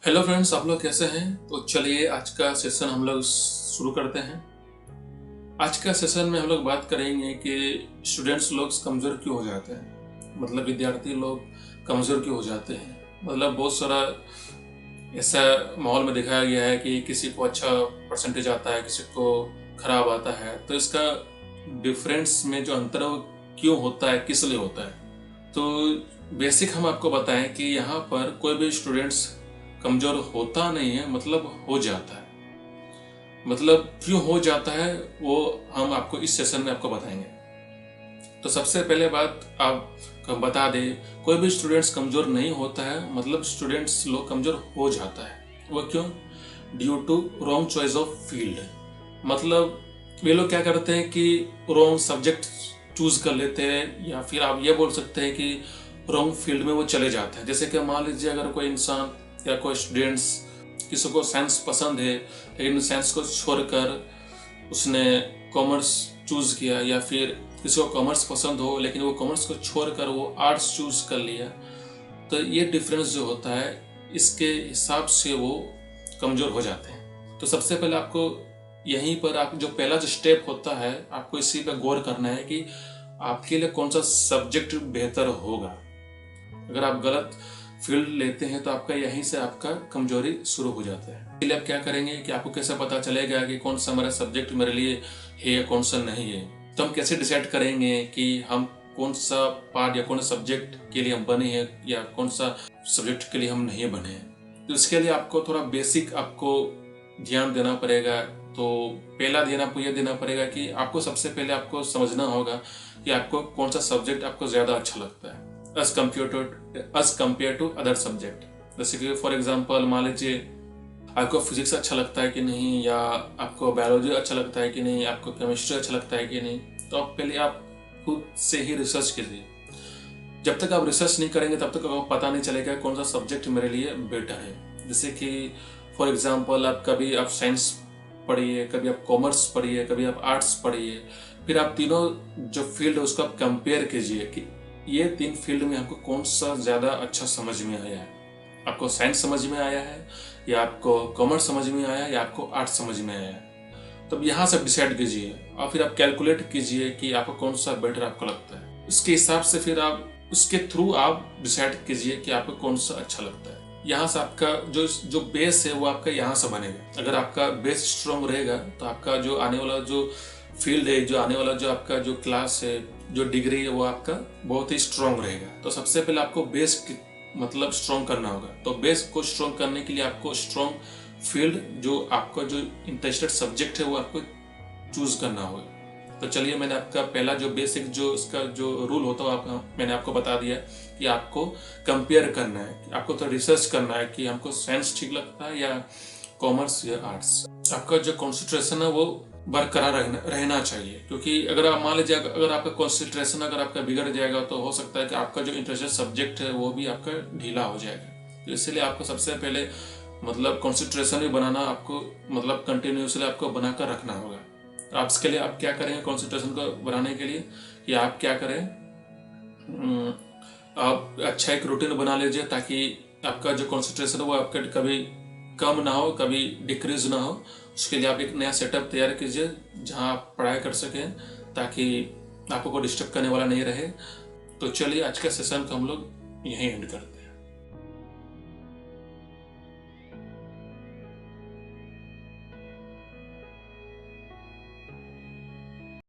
Hello friends, आप लोग कैसे हैं। तो चलिए आज का सेशन हम लोग शुरू करते हैं। आज का सेशन में हम लोग बात करेंगे कि स्टूडेंट्स लोग कमज़ोर क्यों हो जाते हैं, मतलब विद्यार्थी लोग कमज़ोर क्यों हो जाते हैं। मतलब बहुत सारा ऐसा माहौल में दिखाया गया है कि किसी को अच्छा परसेंटेज आता है, किसी को खराब आता है। तो इसका डिफरेंस में जो अंतर है वो क्यों होता है, किस लिए होता है। तो बेसिक हम आपको बताएं कि यहाँ पर कोई भी स्टूडेंट्स कमज़ोर होता नहीं है, मतलब हो जाता है। मतलब क्यों हो जाता है वो हम आपको इस सेशन में आपको बताएंगे। तो सबसे पहले बात आप बता दें, कोई भी स्टूडेंट्स कमज़ोर नहीं होता है, मतलब स्टूडेंट्स लोग कमज़ोर हो जाता है। वो क्यों? Due to wrong choice of field. मतलब वे लोग क्या करते हैं कि रॉन्ग सब्जेक्ट चूज कर लेते हैं, या फिर आप ये बोल सकते हैं कि रॉन्ग फील्ड में वो चले जाते हैं। जैसे कि मान लीजिए अगर कोई इंसान या कोई स्टूडेंट्स, किसी को साइंस पसंद है लेकिन साइंस को छोड़कर उसने कॉमर्स चूज किया, या फिर किसी को कॉमर्स पसंद हो लेकिन वो कॉमर्स को छोड़कर वो आर्ट्स चूज कर लिया, तो ये डिफरेंस जो होता है इसके हिसाब से वो कमज़ोर हो जाते हैं। तो सबसे पहले आपको यहीं पर आप जो पहला जो स्टेप होता है, आपको इसी पर गौर करना है कि आपके लिए कौन सा सब्जेक्ट बेहतर होगा। अगर आप गलत फील्ड लेते हैं तो आपका यहीं से आपका कमजोरी शुरू हो जाता है। इसलिए आप क्या करेंगे कि आपको कैसे पता चलेगा कि कौन सा हमारा सब्जेक्ट मेरे लिए है या कौन सा नहीं है। तो हम कैसे डिसाइड करेंगे कि हम कौन सा पार्ट या कौन सा सब्जेक्ट के लिए हम बने हैं या कौन सा सब्जेक्ट के लिए हम नहीं बने हैं। तो इसके लिए आपको थोड़ा बेसिक आपको ध्यान देना पड़ेगा। तो पहला ध्यान आपको यह देना पड़ेगा कि आपको सबसे पहले आपको समझना होगा कि आपको कौन सा सब्जेक्ट आपको ज़्यादा अच्छा लगता है as compared to other subject. जैसे कि फॉर एग्जांपल मान लीजिए आपको फिजिक्स अच्छा लगता है कि नहीं, या आपको बायोलॉजी अच्छा लगता है कि नहीं, आपको केमिस्ट्री अच्छा लगता है कि नहीं। तो आप पहले आप खुद से ही रिसर्च कीजिए। जब तक आप रिसर्च नहीं करेंगे तब तक आपको पता नहीं चलेगा कौन सा सब्जेक्ट मेरे लिए बेटर है। जैसे कि फॉर एग्जांपल आप कभी आप साइंस पढ़िए, कभी आप कॉमर्स पढ़िए, कभी आप आर्ट्स पढ़िए, फिर आप तीनों जो फील्ड है उसको आप कंपेयर कीजिए कि ये तीन फील्ड में आपको कौन सा ज़्यादा अच्छा समझ में आया है। आपको साइंस समझ में आया है, या आपको कॉमर्स समझ में आया है, या आपको आर्ट्स समझ में आया है। तब यहाँ से डिसाइड कीजिए और फिर आप कैलकुलेट कीजिए कि आपको कौन सा बेटर आपको लगता है। उसके हिसाब से फिर आप उसके थ्रू आप डिसाइड कीजिए कि आपको कौन सा अच्छा लगता है। यहाँ से आपका जो बेस है वो आपका यहाँ से बनेगा। अगर आपका बेस स्ट्रॉन्ग रहेगा तो आपका जो आने वाला जो फील्ड है, जो आने वाला जो आपका जो क्लास है, जो डिग्री है, वो आपका बहुत ही स्ट्रॉन्ग रहेगा। तो सबसे पहले आपको बेस मतलब स्ट्रॉन्ग करना होगा। तो बेस को स्ट्रॉन्ग करने के लिए आपको स्ट्रॉन्ग फील्ड, जो आपका जो इंटरेस्टेड सब्जेक्ट है, वो आपको चूज करना होगा। तो चलिए, मैंने आपका पहला जो बेसिक जो इसका जो रूल होता है मैंने आपको बता दिया कि आपको कंपेयर करना है, आपको तो रिसर्च करना है कि हमको साइंस ठीक लगता है या कॉमर्स या आर्ट्स। आपका जो कॉन्सेंट्रेशन है वो बरकरार रहना चाहिए, क्योंकि अगर आप मान लीजिए अगर आपका कॉन्सेंट्रेशन अगर आपका बिगड़ जाएगा तो हो सकता है कि आपका जो इंटरेस्टेड सब्जेक्ट है वो भी आपका ढीला हो जाएगा। तो इसलिए आपको सबसे पहले मतलब कॉन्सेंट्रेशन भी बनाना, आपको मतलब कंटिन्यूसली आपको बनाकर रखना होगा। तो आप इसके लिए आप क्या करेंगे कॉन्सेंट्रेशन को बढ़ाने के लिए, कि आप क्या करें, आप अच्छा एक रूटीन बना लीजिए ताकि आपका जो कॉन्सेंट्रेशन है वो आपका कभी कम ना हो, कभी डिक्रीज ना हो। उसके लिए आप एक नया सेटअप तैयार कीजिए जहां आप पढ़ाई कर सकें, ताकि आपको कोई डिस्टर्ब करने वाला नहीं रहे। तो चलिए आज के सेशन को हम लोग यहीं एंड करते हैं।